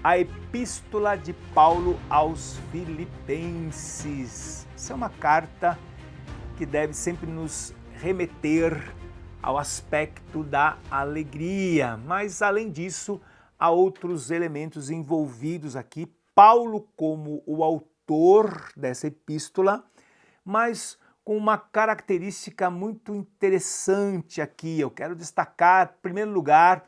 A Epístola de Paulo aos Filipenses. Essa é uma carta que deve sempre nos remeter ao aspecto da alegria, mas além disso, há outros elementos envolvidos aqui. Paulo, como o autor dessa epístola, mas com uma característica muito interessante aqui. Eu quero destacar, em primeiro lugar,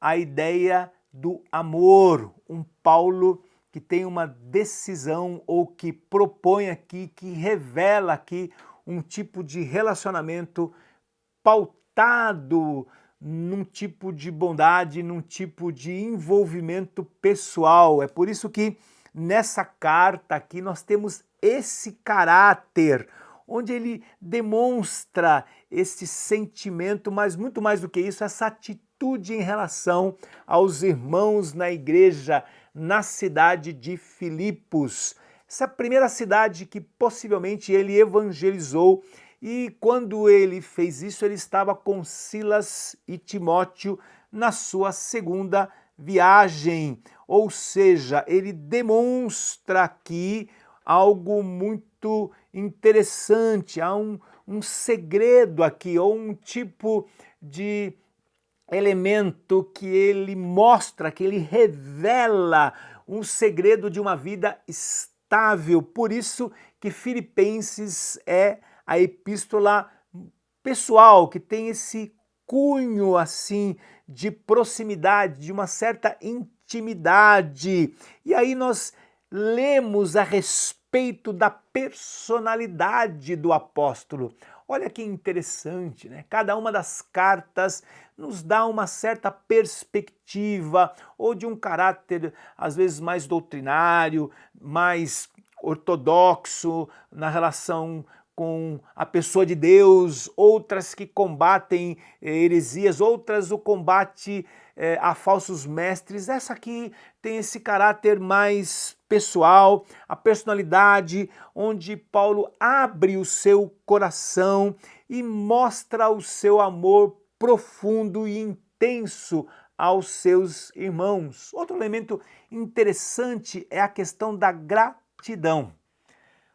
a ideia do amor, um Paulo que tem uma decisão ou que propõe aqui, que revela aqui um tipo de relacionamento pautado num tipo de bondade, num tipo de envolvimento pessoal. É por isso que nessa carta aqui nós temos esse caráter, onde ele demonstra esse sentimento, mas muito mais do que isso, essa atitude em relação aos irmãos na igreja, na cidade de Filipos. Essa primeira cidade que possivelmente ele evangelizou, e quando ele fez isso, ele estava com Silas e Timóteo na sua segunda viagem. Ou seja, ele demonstra aqui algo muito interessante, há um segredo aqui, ou um tipo de elemento que ele mostra, que ele revela um segredo de uma vida estável. Por isso que Filipenses é a epístola pessoal, que tem esse cunho assim de proximidade, de uma certa intimidade. E aí nós lemos a respeito da personalidade do apóstolo. Olha que interessante, né? Cada uma das cartas nos dá uma certa perspectiva ou de um caráter às vezes mais doutrinário, mais ortodoxo na relação com a pessoa de Deus, outras que combatem heresias, outras o combate a falsos mestres. Essa aqui tem esse caráter mais pessoal, a personalidade, onde Paulo abre o seu coração e mostra o seu amor profundo e intenso aos seus irmãos. Outro elemento interessante é a questão da gratidão.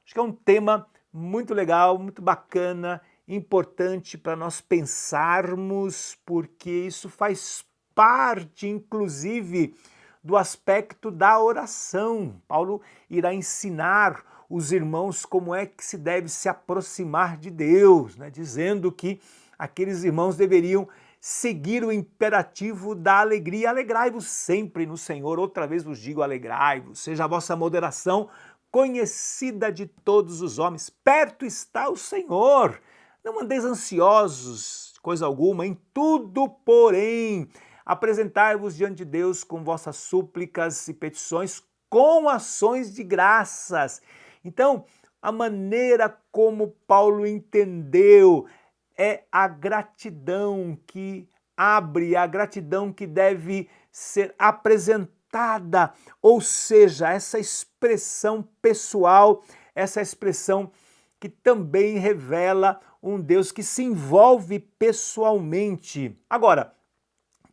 Acho que é um tema muito legal, muito bacana, importante para nós pensarmos, porque isso faz parte, inclusive, do aspecto da oração. Paulo irá ensinar os irmãos como é que se deve se aproximar de Deus, né? Dizendo que aqueles irmãos deveriam seguir o imperativo da alegria. Alegrai-vos sempre no Senhor. Outra vez vos digo, alegrai-vos. Seja a vossa moderação conhecida de todos os homens. Perto está o Senhor. Não andeis ansiosos, coisa alguma, em tudo, porém, apresentai-vos diante de Deus com vossas súplicas e petições, com ações de graças. Então, a maneira como Paulo entendeu é a gratidão que abre, a gratidão que deve ser apresentada, ou seja, essa expressão pessoal, essa expressão que também revela um Deus que se envolve pessoalmente. Agora,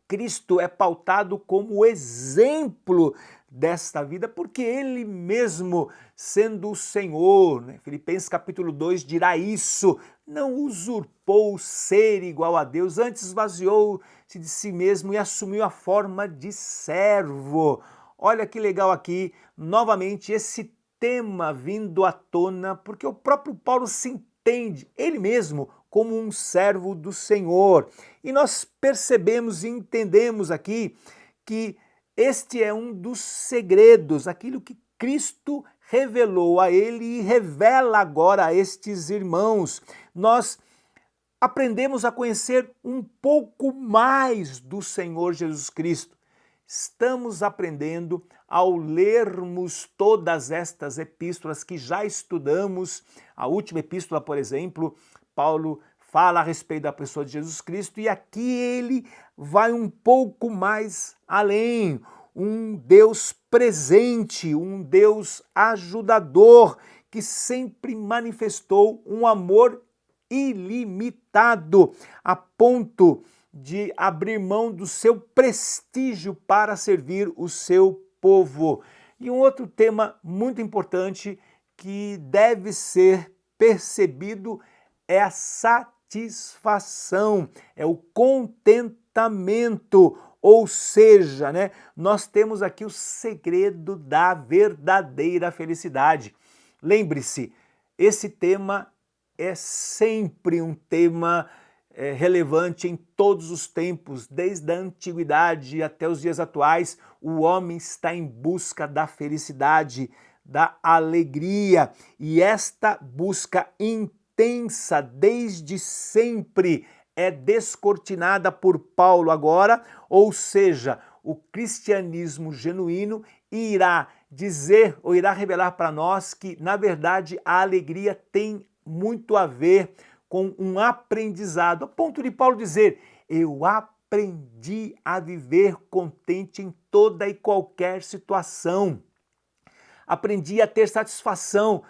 Cristo é pautado como exemplo desta vida, porque ele mesmo, sendo o Senhor, né? Filipenses capítulo 2 dirá isso, não usurpou o ser igual a Deus, antes esvaziou-se de si mesmo e assumiu a forma de servo. Olha que legal aqui, novamente, esse tema vindo à tona, porque o próprio Paulo se entende, ele mesmo, como um servo do Senhor. E nós percebemos e entendemos aqui que este é um dos segredos, aquilo que Cristo revelou a ele e revela agora a estes irmãos. Nós aprendemos a conhecer um pouco mais do Senhor Jesus Cristo. Estamos aprendendo ao lermos todas estas epístolas que já estudamos. A última epístola, por exemplo, Paulo fala a respeito da pessoa de Jesus Cristo e aqui ele vai um pouco mais além. Um Deus presente, um Deus ajudador que sempre manifestou um amor ilimitado, a ponto de abrir mão do seu prestígio para servir o seu povo. E um outro tema muito importante que deve ser percebido é a satisfação, é o contentamento, ou seja, né, nós temos aqui o segredo da verdadeira felicidade. Lembre-se, esse tema é sempre um tema relevante em todos os tempos, desde a antiguidade até os dias atuais. O homem está em busca da felicidade, da alegria, e esta busca intensa desde sempre é descortinada por Paulo agora, ou seja, o cristianismo genuíno irá dizer ou irá revelar para nós que, na verdade, a alegria tem muito a ver com um aprendizado, a ponto de Paulo dizer: eu aprendi a viver contente em toda e qualquer situação. Aprendi a ter satisfação,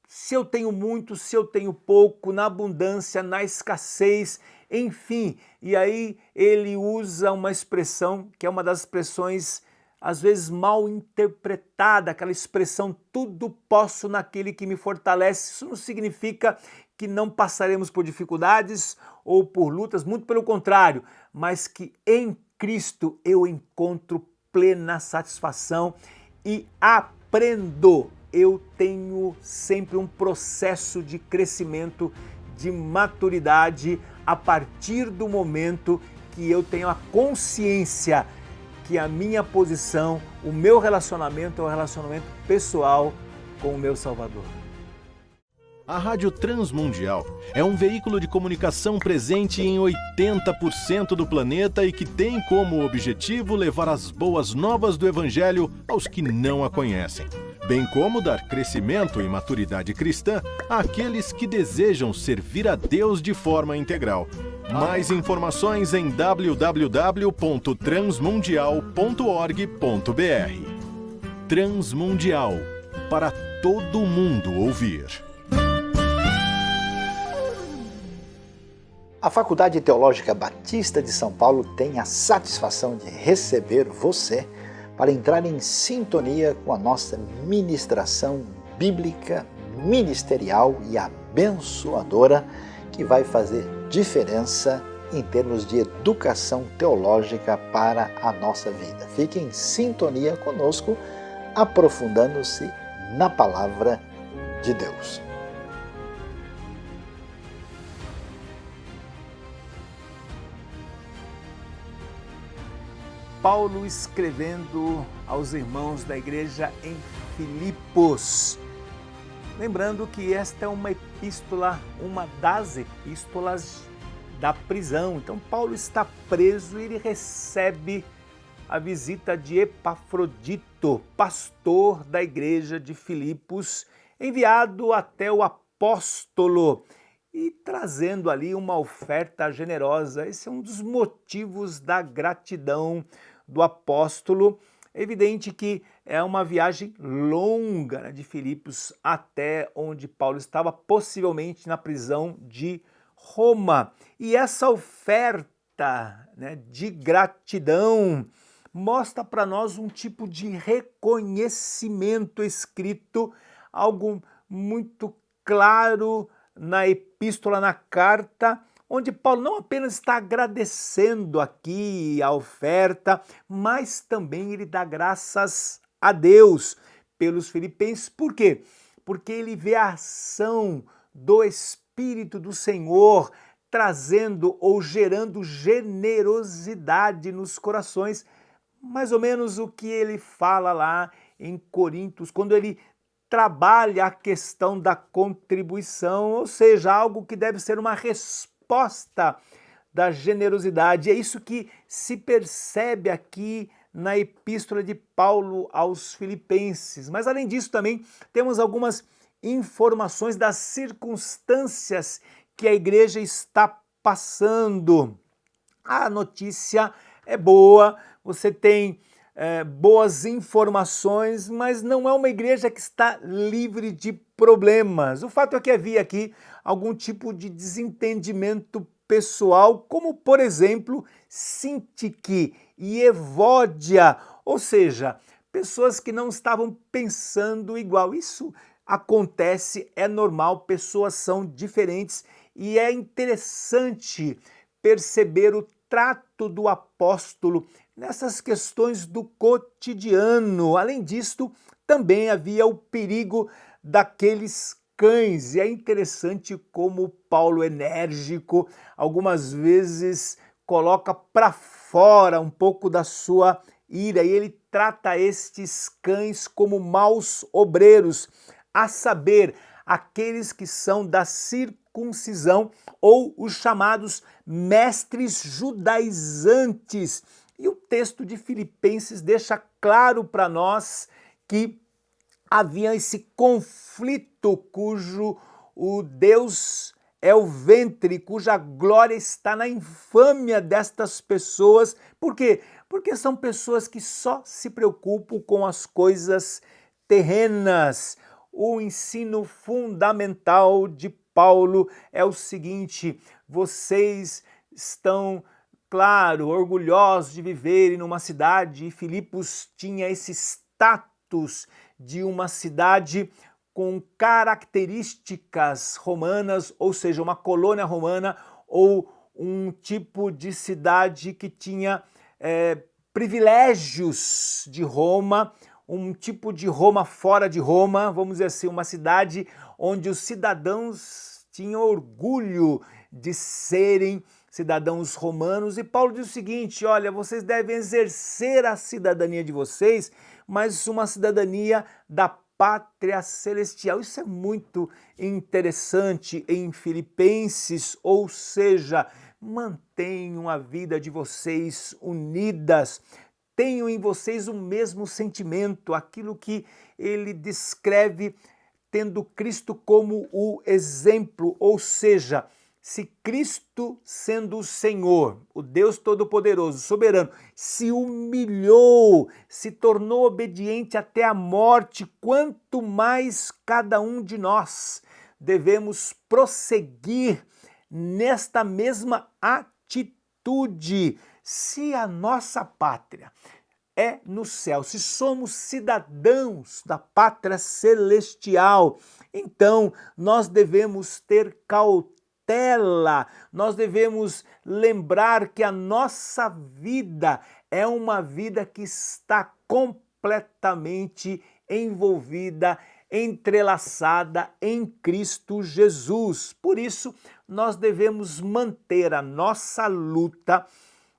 se eu tenho muito, se eu tenho pouco, na abundância, na escassez, enfim. E aí ele usa uma expressão que é uma das expressões às vezes mal interpretada, aquela expressão tudo posso naquele que me fortalece. Isso não significa que não passaremos por dificuldades ou por lutas, muito pelo contrário, mas que em Cristo eu encontro plena satisfação e aprendo. Eu tenho sempre um processo de crescimento, de maturidade, a partir do momento que eu tenho a consciência que a minha posição, o meu relacionamento é um relacionamento pessoal com o meu Salvador. A Rádio Transmundial é um veículo de comunicação presente em 80% do planeta e que tem como objetivo levar as boas novas do Evangelho aos que não a conhecem, bem como dar crescimento e maturidade cristã àqueles que desejam servir a Deus de forma integral. Mais informações em www.transmundial.org.br. Transmundial, para todo mundo ouvir. A Faculdade Teológica Batista de São Paulo tem a satisfação de receber você para entrar em sintonia com a nossa ministração bíblica, ministerial e abençoadora, que vai fazer diferença em termos de educação teológica para a nossa vida. Fique em sintonia conosco, aprofundando-se na palavra de Deus. Paulo escrevendo aos irmãos da igreja em Filipos. Lembrando que esta é uma epístola, uma das epístolas da prisão. Então Paulo está preso e ele recebe a visita de Epafrodito, pastor da igreja de Filipos, enviado até o apóstolo e trazendo ali uma oferta generosa. Esse é um dos motivos da gratidão do apóstolo. É evidente que é uma viagem longa, né, de Filipos até onde Paulo estava, possivelmente na prisão de Roma. E essa oferta, né, de gratidão mostra para nós um tipo de reconhecimento escrito, algo muito claro na epístola, na carta, onde Paulo não apenas está agradecendo aqui a oferta, mas também ele dá graças a Deus pelos filipenses. Por quê? Porque ele vê a ação do Espírito do Senhor trazendo ou gerando generosidade nos corações, mais ou menos o que ele fala lá em Coríntios, quando ele trabalha a questão da contribuição, ou seja, algo que deve ser uma resposta da generosidade. É isso que se percebe aqui na epístola de Paulo aos Filipenses. Mas além disso também temos algumas informações das circunstâncias que a igreja está passando. A notícia é boa, você tem boas informações, mas não é uma igreja que está livre de problemas. O fato é que havia aqui algum tipo de desentendimento pessoal, como por exemplo Sintique e Evódia, ou seja, pessoas que não estavam pensando igual. Isso acontece, é normal, pessoas são diferentes e é interessante perceber o trato do apóstolo nessas questões do cotidiano. Além disto, também havia o perigo daqueles cães, e é interessante como Paulo, enérgico, algumas vezes coloca para fora um pouco da sua ira, e ele trata estes cães como maus obreiros, a saber, aqueles que são da circuncisão ou os chamados mestres judaizantes. E o texto de Filipenses deixa claro para nós que havia esse conflito cujo o Deus é o ventre, cuja glória está na infâmia destas pessoas. Por quê? Porque são pessoas que só se preocupam com as coisas terrenas. O ensino fundamental de Paulo é o seguinte: vocês estão, claro, orgulhosos de viverem numa cidade, e Filipos tinha esse status de uma cidade com características romanas, ou seja, uma colônia romana ou um tipo de cidade que tinha privilégios de Roma, um tipo de Roma fora de Roma, vamos dizer assim, uma cidade onde os cidadãos tinham orgulho de serem cidadãos romanos. E Paulo diz o seguinte: olha, vocês devem exercer a cidadania de vocês, mas uma cidadania da pátria celestial. Isso é muito interessante em Filipenses, ou seja, mantenham a vida de vocês unidas, tenham em vocês o mesmo sentimento, aquilo que ele descreve tendo Cristo como o exemplo, ou seja, se Cristo, sendo o Senhor, o Deus Todo-Poderoso, soberano, se humilhou, se tornou obediente até a morte, quanto mais cada um de nós devemos prosseguir nesta mesma atitude. Se a nossa pátria é no céu, se somos cidadãos da pátria celestial, então nós devemos ter cautela, nós devemos lembrar que a nossa vida é uma vida que está completamente envolvida, entrelaçada em Cristo Jesus. Por isso, nós devemos manter a nossa luta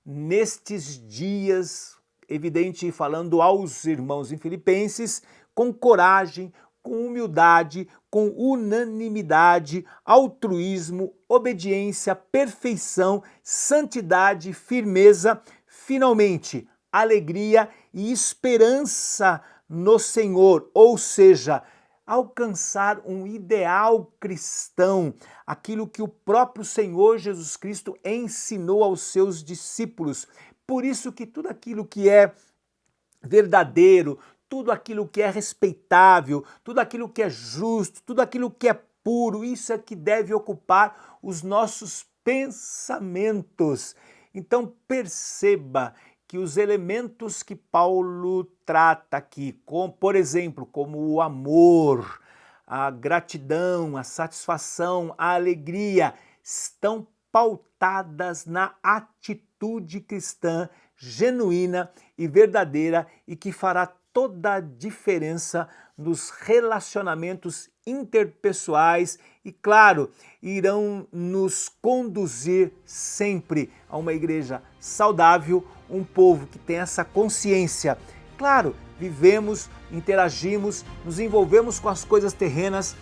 nestes dias, evidente, falando aos irmãos em Filipenses, com coragem, com humildade, com unanimidade, altruísmo, obediência, perfeição, santidade, firmeza, finalmente, alegria e esperança no Senhor, ou seja, alcançar um ideal cristão, aquilo que o próprio Senhor Jesus Cristo ensinou aos seus discípulos. Por isso que tudo aquilo que é verdadeiro, tudo aquilo que é respeitável, tudo aquilo que é justo, tudo aquilo que é puro, isso é que deve ocupar os nossos pensamentos. Então perceba que os elementos que Paulo trata aqui, como, por exemplo, como o amor, a gratidão, a satisfação, a alegria, estão pautadas na atitude cristã genuína e verdadeira e que fará toda a diferença nos relacionamentos interpessoais e, claro, irão nos conduzir sempre a uma igreja saudável, um povo que tem essa consciência. Claro, vivemos, interagimos, nos envolvemos com as coisas terrenas,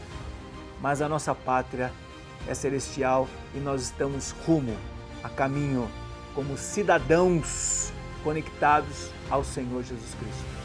mas a nossa pátria é celestial e nós estamos rumo a caminho como cidadãos conectados ao Senhor Jesus Cristo.